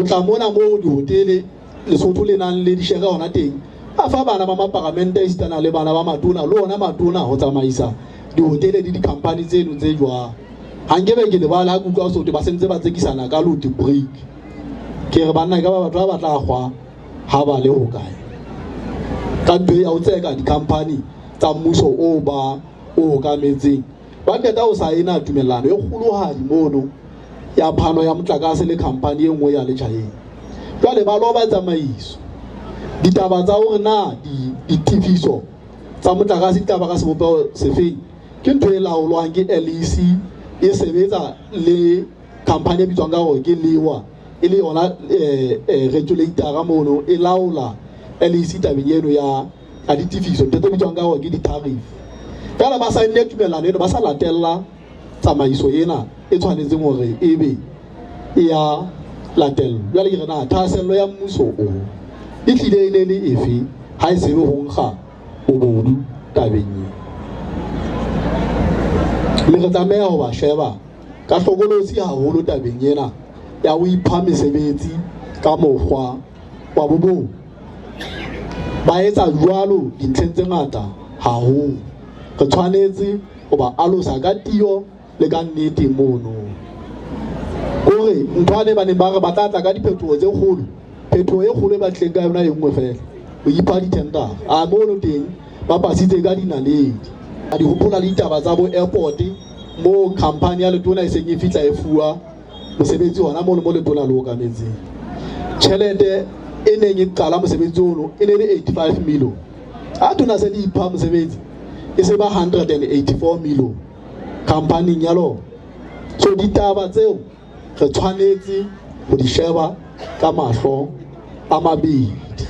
o tla mona mo di hotele Lesotho le nang le di share hona teng a fa bana ba maparamente a istana le bana ba matona le ona matona ho tsamaisa di hotele di company tseno tse jwa ha nkebe ke le ba la kutlwa so ba sentse ba tsekisana ka lo di break ke re bana ka ba batho ba batla gwa ha ba le ho kae ka ntwe ya o tseka di company tsa mmuso o ba o ka metseng ba keta o sa ena tumellano e kgolohadi mono ya phano ya motlakase le company e nngwe ya le China jwale ba lo ba tsamaiso ditaba tsa hore na di tifiso tsa motlakase ditaba ka sebopego sefeng ke ntwe e laolwang ke LEC e sebetsa le company e bitswang ka hore ke Lewa e le yona regulator mono e laola LEC tabeng eno ya aditifiso tete bitswang ka hore ke di tariff fela ba sa nne tumelano eno ba sa latella tsamaiso ena e tshwanetseng hore ebe e ya latella jwale ke re na thasello ya mmuso o e tlile ile le efe ha e sebe ho nkga bobodu tabeng le re tlameha ho ba sheba ka hlokolosi haholo tabeng ena ya ho ipha mesebetsi ka mokgwa wa bobo ba etsa jwalo dintleng tse ngata haholo re tshwanetse ho ba alosa ka tio le ka nnete mono gore ntwane ba ne ba re batla ka diphetoho tse kgolo phetoho e kgolo ba tleng ka yona e nngwe fela o ipha ditender a mono teng ba pasitse ka dinaledi a di hopola le ditaba tsa bo airport mo company ya letona e seng e fitla e fuwa mosebetsi hona mo letona le o ka metseng tšhelete e neng e qala mosebetsi ono e ne le 85 million a tona se di ipha mosebetsi e se ba 184 million company ya lo so ditaba tseo re tshwanetse ho di sheba ka mahlo a mabedi